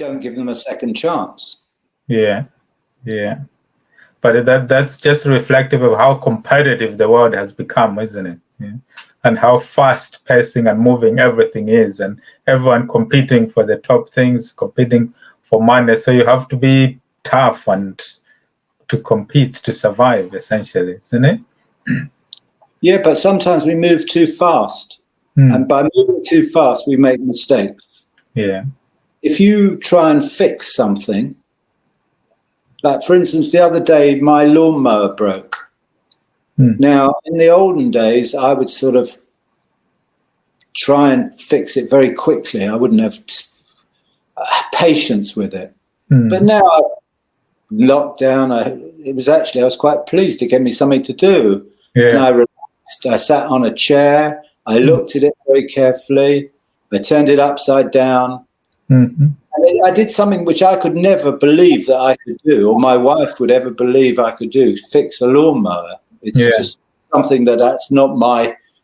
don't give them a second chance. Yeah, yeah. But that's just reflective of how competitive the world has become, isn't it? Yeah. And how fast pacing and moving everything is, and everyone competing for the top things, competing for money. So you have to be tough and to compete to survive, essentially, isn't it? Yeah, but sometimes we move too fast. And by moving too fast, we make mistakes. Yeah. If you try and fix something, like for instance, the other day, my lawnmower broke. Now, in the olden days, I would sort of try and fix it very quickly. I wouldn't have patience with it. But now, lockdown, I was quite pleased to give me something to do. Yeah. And I relaxed. I sat on a chair. I looked at it very carefully. I turned it upside down. And I did something which I could never believe that I could do, or my wife would ever believe I could do, fix a lawnmower. It's just something that's not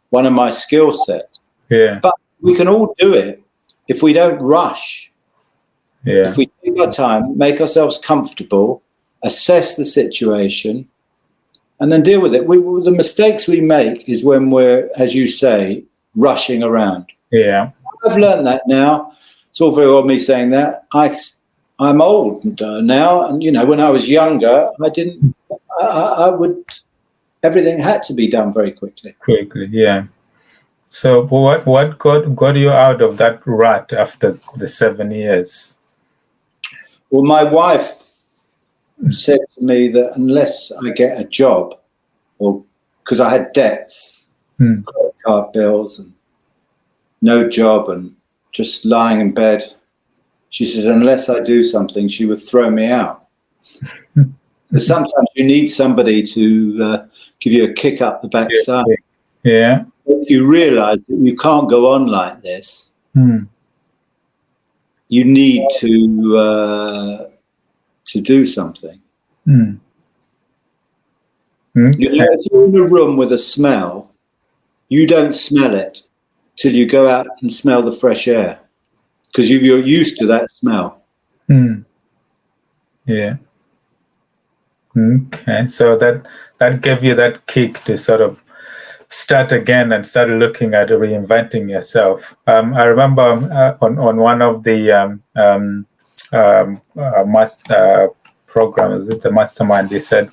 one of my skill sets. Yeah. But we can all do it if we don't rush. Yeah. If we take our time, make ourselves comfortable, assess the situation, and then deal with it. The mistakes we make is when we're, as you say, rushing around. Yeah. I've learned that now. It's all very well me saying that. I'm old now, and when I was younger, everything had to be done very quickly. Yeah. So what got you out of that rut after the 7 years? Well, my wife said to me that unless I get a job, or because I had debts, credit card bills, and no job, and just lying in bed, she says, unless I do something, she would throw me out. Sometimes you need somebody to give you a kick up the backside. Yeah. You realise that you can't go on like this. You need to do something. If you're in a room with a smell, you don't smell it till you go out and smell the fresh air, because you're used to that smell. Yeah. Okay, so that gave you that kick to sort of start again and start looking at reinventing yourself. I remember on one of the programs, the mastermind, they said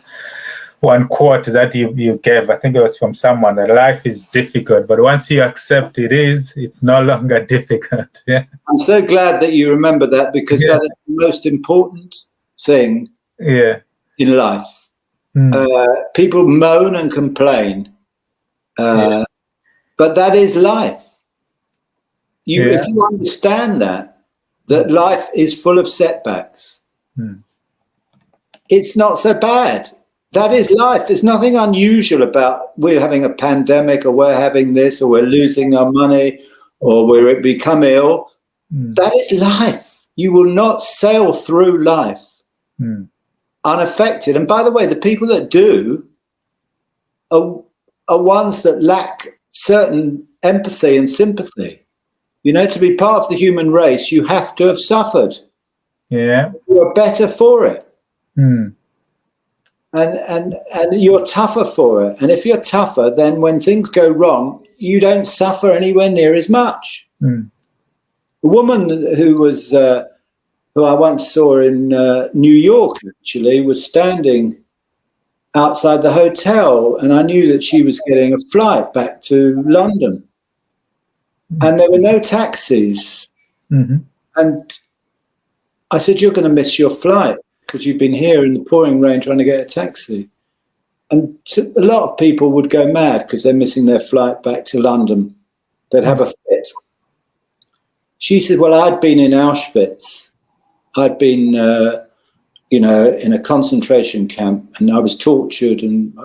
one quote that you gave, I think it was from someone, that life is difficult, but once you accept it's no longer difficult. Yeah. I'm so glad that you remember that, because that is the most important thing in life. People moan and complain, but that is life. If you understand that life is full of setbacks, it's not so bad. That is life. There's nothing unusual about we're having a pandemic, or we're having this, or we're losing our money, or we become ill. That is life. You will not sail through life unaffected. And by the way, the people that do are ones that lack certain empathy and sympathy. To be part of the human race, you have to have suffered. Yeah. You're better for it. And you're tougher for it. And if you're tougher, then when things go wrong, you don't suffer anywhere near as much. A woman who I once saw in New York, actually, was standing outside the hotel, and I knew that she was getting a flight back to London. And there were no taxis. And I said, you're going to miss your flight, because you've been here in the pouring rain trying to get a taxi. And a lot of people would go mad because they're missing their flight back to London. They'd have a fit. She said, well, I'd been in Auschwitz. I'd been, in a concentration camp, and I was tortured. And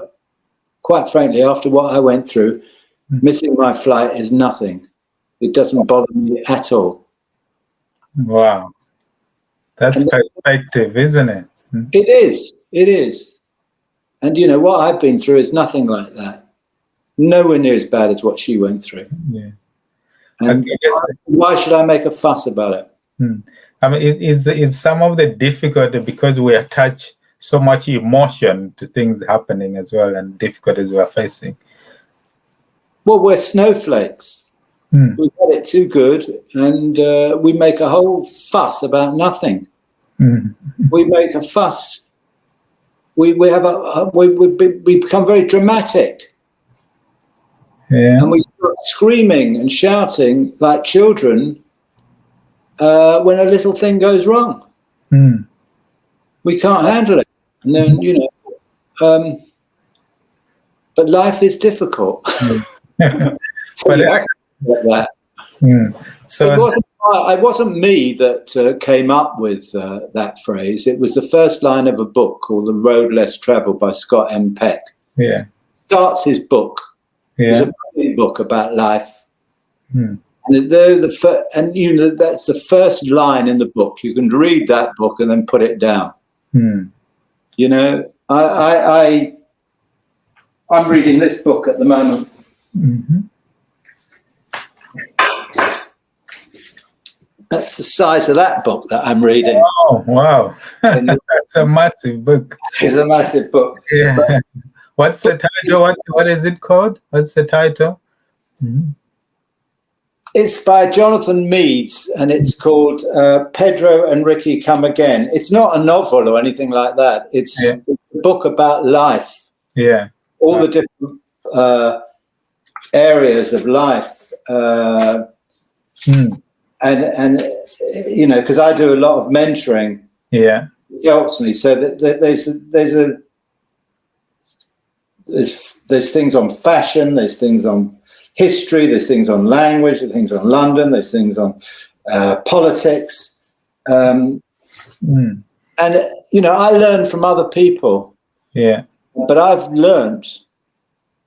quite frankly, after what I went through, missing my flight is nothing. It doesn't bother me at all. Wow. That's perspective, isn't it? It is. And what I've been through is nothing like that. Nowhere near as bad as what she went through. Yeah. And why should I make a fuss about it? I mean, is some of the difficulty because we attach so much emotion to things happening as well, and difficulties we are facing? Well, we're snowflakes. We got it too good, and we make a whole fuss about nothing. We make a fuss. We become very dramatic, and we start screaming and shouting like children when a little thing goes wrong. We can't handle it, and then but life is difficult. So you have to get that. So it wasn't me that came up with that phrase. It was the first line of a book called The Road Less Traveled by Scott M. Peck. Yeah. Starts his book. Yeah. It's a brilliant book about life. And that's the first line in the book. You can read that book and then put it down. You know, I'm reading this book at the moment. That's the size of that book that I'm reading. Oh, wow. That's a massive book. It's a massive book. Yeah. What's the title? What is it called? What's the title? It's by Jonathan Meades, and it's called Pedro and Ricky Come Again. It's not a novel or anything like that. It's a book about life. Yeah. All the different areas of life. And you know, because I do a lot of mentoring. Yeah. It helps me. So there's things on fashion, there's things on history, there's things on language, there's things on London, there's things on politics. And, you know, I learn from other people. Yeah. But I've learned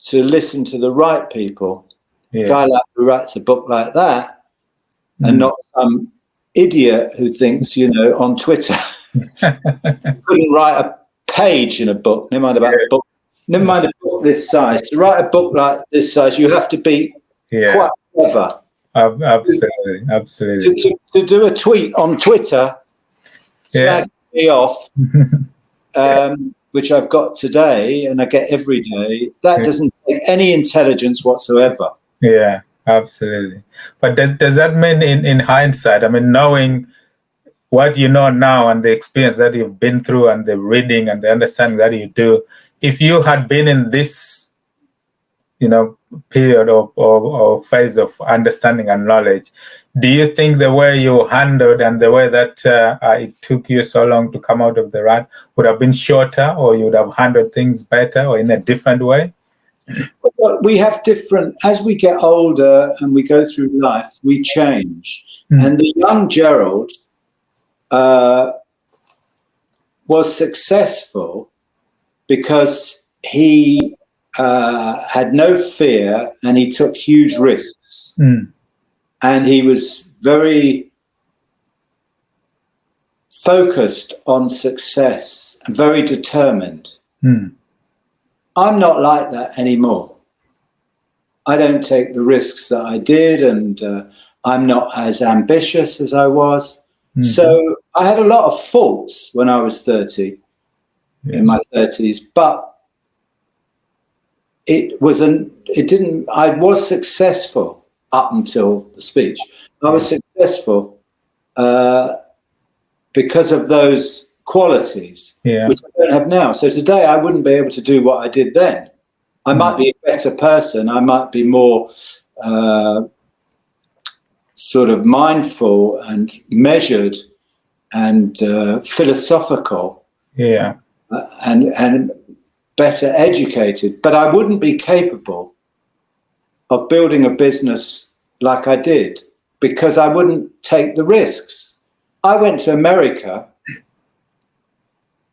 to listen to the right people. A guy like who writes a book like that, and not some idiot who thinks, you know, on Twitter, couldn't write a page in a book, never mind about a book. Never mind a book this size. To write a book like this size, you have to be quite clever. Absolutely. To do a tweet on Twitter, slagging me off, which I've got today and I get every day, that doesn't take any intelligence whatsoever. Yeah, absolutely. But does that mean in hindsight, I mean, knowing what you know now and the experience that you've been through and the reading and the understanding that you do, if you had been in this, you know, period or phase of understanding and knowledge, do you think the way you handled and the way that it took you so long to come out of the rut would have been shorter, or you would have handled things better or in a different way? Well, we have different, as we get older and we go through life, we change. And the young Gerald was successful because he had no fear and he took huge risks. And he was very focused on success and very determined. I'm not like that anymore. I don't take the risks that I did, and I'm not as ambitious as I was. So I had a lot of faults when I was 30, in my 30s, but I was successful up until the speech. I was successful because of those qualities, which I don't have now. So today I wouldn't be able to do what I did then. I might be a better person. I might be more sort of mindful and measured and philosophical, and better educated, but I wouldn't be capable of building a business like I did because I wouldn't take the risks. I went to America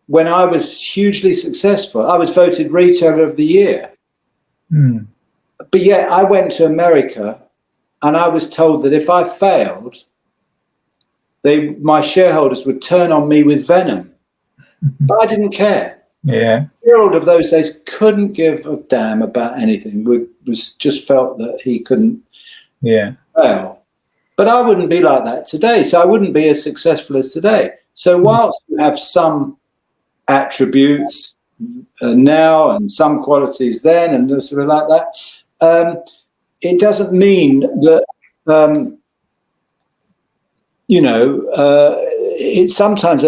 when I was hugely successful. I was voted Retailer of the Year. But yet I went to America and I was told that if I failed, my shareholders would turn on me with venom. But I didn't care. Gerald of those days couldn't give a damn about anything. Just felt that he couldn't fail. But I wouldn't be like that today. So I wouldn't be as successful as today. So whilst you have some attributes now and some qualities then and sort of like that, it doesn't mean that, it's sometimes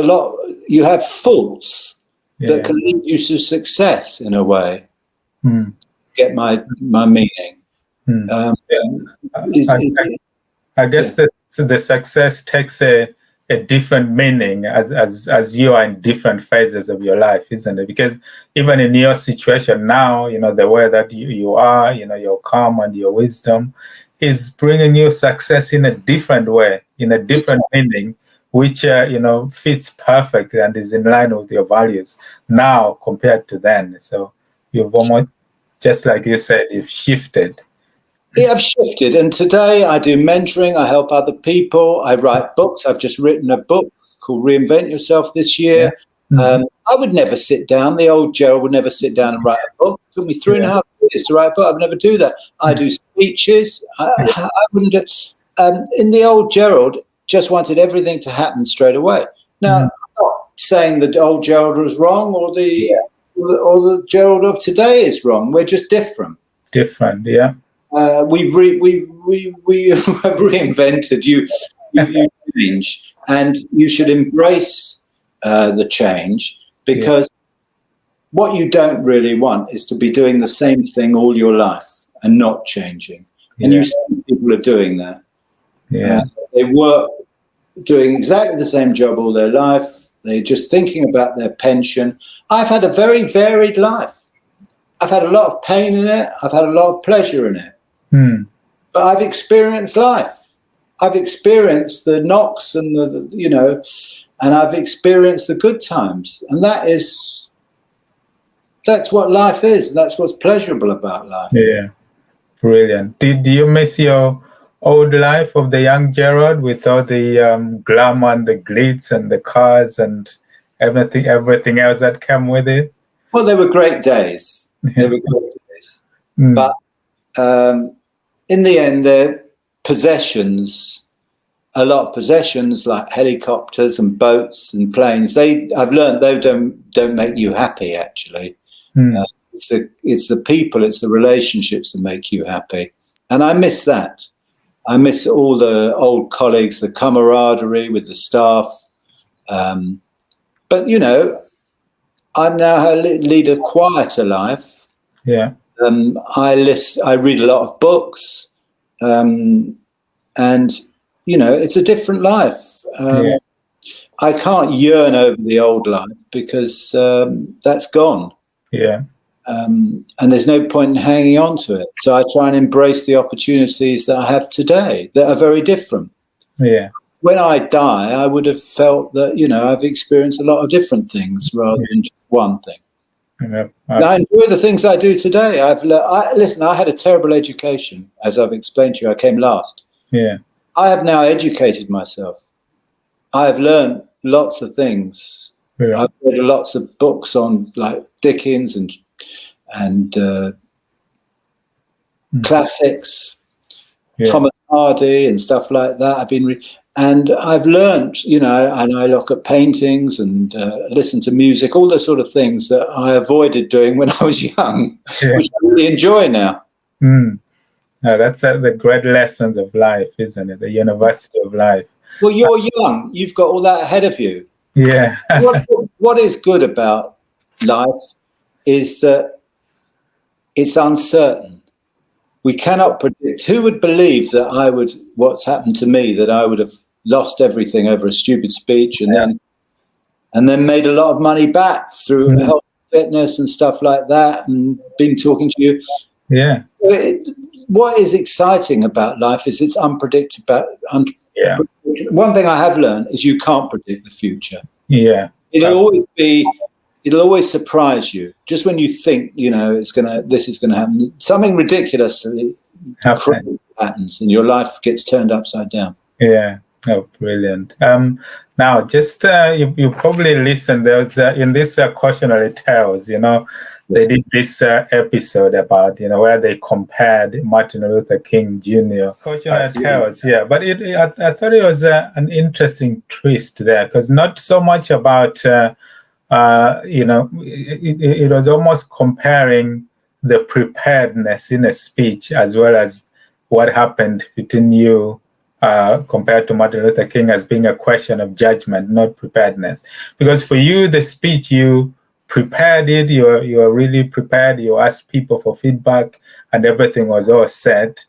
you have faults that can lead you to success in a way. Get my meaning. I guess the success takes a different meaning as you are in different phases of your life, isn't it? Because even in your situation now, the way that you are, your calm and your wisdom is bringing you success in a different way, in a different meaning, which fits perfect and is in line with your values now compared to then. So you've almost, just like you said, you've shifted. Yeah, I've shifted, and today I do mentoring. I help other people. I write books. I've just written a book called Re-Invent Yourself this year. I would never sit down. The old Gerald would never sit down and write a book. It took me 3.5 years to write a book. I would never do that. I do speeches. I wouldn't do. In the old Gerald, just wanted everything to happen straight away. Now, I'm not saying the old Gerald was wrong or the Gerald of today is wrong. We're just different. Different, yeah. We have reinvented you change, and you should embrace the change, because what you don't really want is to be doing the same thing all your life and not changing. And you see people are doing that. They work doing exactly the same job all their life. They're just thinking about their pension. I've had a very varied life. I've had a lot of pain in it. I've had a lot of pleasure in it. But I've experienced life. I've experienced the knocks and and I've experienced the good times. And that's what life is. That's what's pleasurable about life. Yeah, brilliant. Do you miss your old life of the young Gerald with all the glamour and the glitz and the cars and everything else that came with it? Well, they were great days. They were great days. But in the end, they're possessions, a lot of possessions like helicopters and boats and planes. I've learned they don't make you happy, actually. It's the people, it's the relationships that make you happy. And I miss that. I miss all the old colleagues, the camaraderie with the staff. But, I now lead a quieter life. Yeah. I read a lot of books, and it's a different life. I can't yearn over the old life because that's gone. Yeah. And there's no point in hanging on to it. So I try and embrace the opportunities that I have today that are very different. Yeah. When I die, I would have felt that, I've experienced a lot of different things rather than just one thing. I enjoy the things I do today. Listen, I had a terrible education. As I've explained to you, I came last. Yeah. I have now educated myself. I have learned lots of things. Yeah. I've read lots of books on like Dickens and classics, Thomas Hardy and stuff like that. And I've learned, and I look at paintings and listen to music, all the sort of things that I avoided doing when I was young, which I really enjoy now. No, that's the great lessons of life, isn't it? The university of life. Well, you're young. You've got all that ahead of you. Yeah. What is good about life is that it's uncertain. We cannot predict. Who would believe that what's happened to me, that I would have lost everything over a stupid speech and then made a lot of money back through health, fitness and stuff like that, and been talking to you. Yeah. What is exciting about life is it's unpredictable. One thing I have learned is you can't predict the future. Yeah. It'll always surprise you. Just when you think, this is gonna happen, something ridiculously happens, and your life gets turned upside down. Yeah. Oh, brilliant. Now, just you probably listened. There's in this cautionary tales, they did this episode about, where they compared Martin Luther King Jr. Cautionary tales, yeah. But I thought it was an interesting twist there, because not so much about, it was almost comparing the preparedness in a speech as well as what happened between you compared to Martin Luther King as being a question of judgment, not preparedness. Because for you, the speech, you prepared it, you were really prepared, you asked people for feedback, and everything was all set.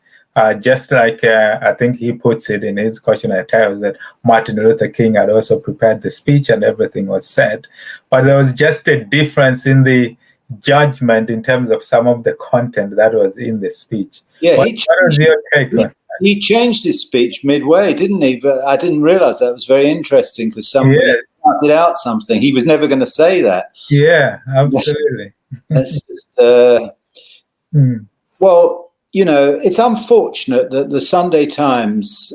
Just like I think he puts it in his cautionary tales that Martin Luther King had also prepared the speech and everything was set. But there was just a difference in the judgment in terms of some of the content that was in the speech. Yeah, what was your take on that? He changed his speech midway, didn't he? But I didn't realize that. It was very interesting because somebody started out something. He was never going to say that. Yeah, absolutely. That's just, well, it's unfortunate that the Sunday Times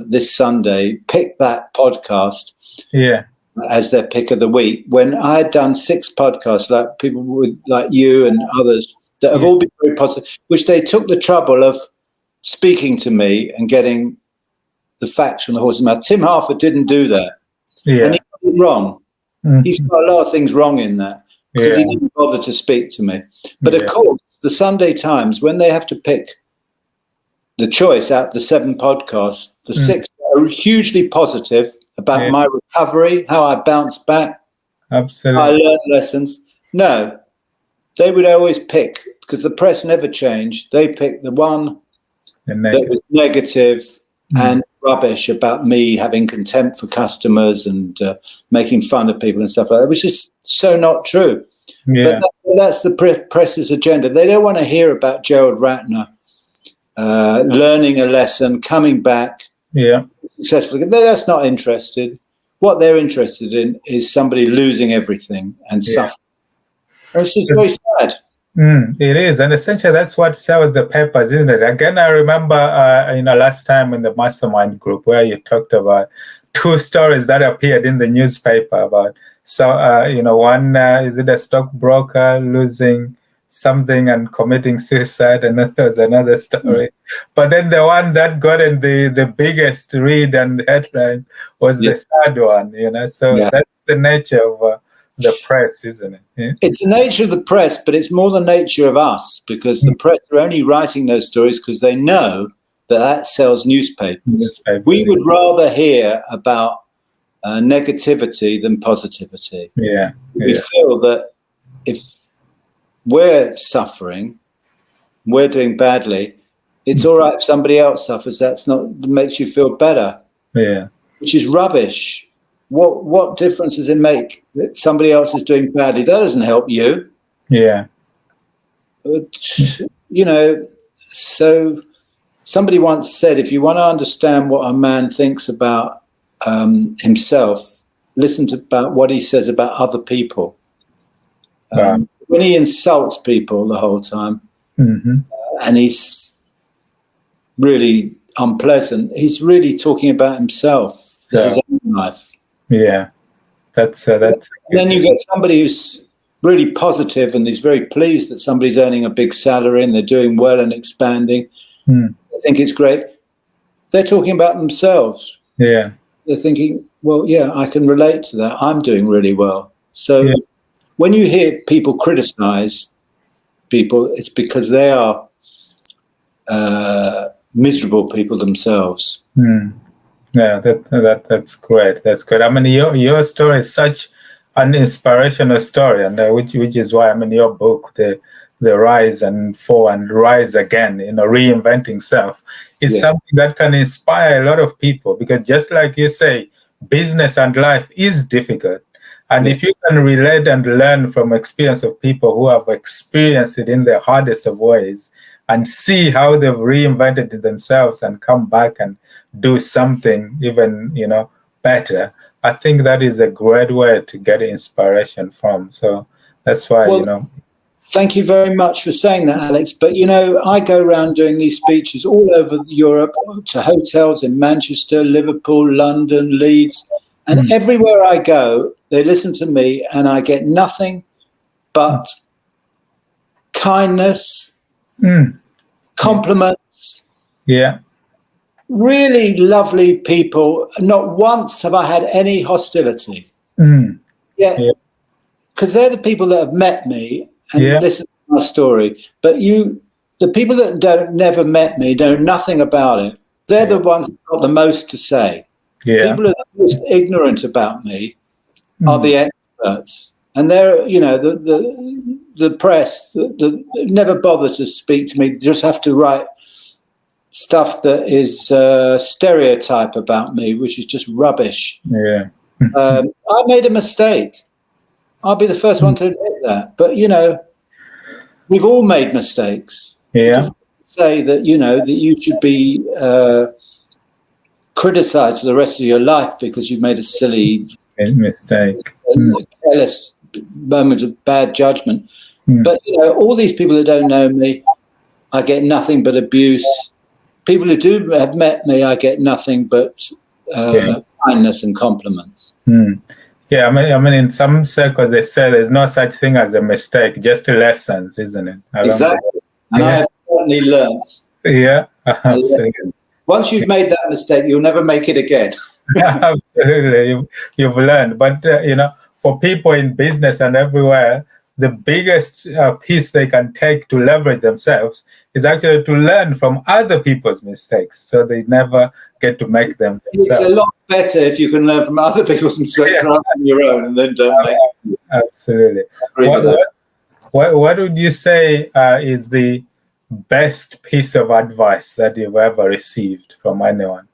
this Sunday picked that podcast as their pick of the week, when I had done 6 podcasts, like people like you and others that have all been very positive, which they took the trouble of speaking to me and getting the facts from the horse's mouth. Tim Harford didn't do that. And he got it wrong. He's got a lot of things wrong in that because he didn't bother to speak to me. But of course, the Sunday Times, when they have to pick the choice out of the 7 podcasts, the 6 are hugely positive about my recovery, how I bounced back. Absolutely. I learned lessons. No, they would always pick, because the press never changed, they picked the one that was negative and rubbish about me having contempt for customers and making fun of people and stuff like that, which is so not true. But that's the press's agenda. They don't want to hear about Gerald Ratner learning a lesson, coming back successfully. That's not interested. What they're interested in is somebody losing everything and suffering. It's just very sad. It is, and essentially that's what sells the papers, isn't it? Again, I remember, last time in the mastermind group where you talked about 2 stories that appeared in the newspaper about, one is it a stockbroker losing something and committing suicide, and then there's another story. But then the one that got in the biggest read and headline was the sad one. So that's the nature of the press, isn't it? Yeah. It's the nature of the press, but it's more the nature of us, because the press are only writing those stories because they know that sells newspapers. We would rather hear about negativity than positivity. We feel that if we're suffering, we're doing badly, it's all right if somebody else suffers. That makes you feel better. Which is rubbish. What difference does it make that somebody else is doing badly? That doesn't help you. But, so somebody once said, if you want to understand what a man thinks about himself, listen to about what he says about other people. When he insults people the whole time, and he's really unpleasant, he's really talking about himself, his own life. That's. And then you get somebody who's really positive and is very pleased that somebody's earning a big salary and they're doing well and expanding. I think it's great. They're talking about themselves. They're thinking, well, I can relate to that. I'm doing really well. So when you hear people criticize people, it's because they are miserable people themselves. That's great. That's great. I mean, your story is such an inspirational story, and which is why, your book, the Rise and Fall and Rise Again, reinventing self, is something that can inspire a lot of people, because just like you say, business and life is difficult. And if you can relate and learn from experience of people who have experienced it in the hardest of ways and see how they've reinvented themselves and come back and do something even, better, I think that is a great way to get inspiration from. So that's why, Thank you very much for saying that, Alex. But, I go around doing these speeches all over Europe, to hotels in Manchester, Liverpool, London, Leeds. And everywhere I go, they listen to me and I get nothing but kindness, compliments. Yeah. Really lovely people. Not once have I had any hostility. Yeah, because they're the people that have met me and listened to my story. But the people that never met me know nothing about it. They're the ones who've got the most to say. Yeah. People who are the most ignorant about me are the experts. And they're, you know, the press that never bother to speak to me, just have to write stuff that is stereotype about me, which is just rubbish. Yeah. I made a mistake. I'll be the first one to admit that. But, you know, we've all made mistakes. Yeah. Just say that, you know, that you should be criticized for the rest of your life because you made a silly mistake, careless moment of bad judgment. But, you know, all these people that don't know me, I get nothing but abuse. People who do have met me, I get nothing but kindness and compliments. Yeah, I mean, in some circles they say there's no such thing as a mistake, just lessons, isn't it? Exactly. And I have certainly learned. Yeah, absolutely. Once you've made that mistake, you'll never make it again. Absolutely, you've learned. But you know, for people in business and everywhere, the biggest piece they can take to leverage themselves is actually to learn from other people's mistakes, so they never get to make them themselves. It's a lot better if you can learn from other people's mistakes rather than your own, and then don't make them. Absolutely. What would you say is the best piece of advice that you've ever received from anyone?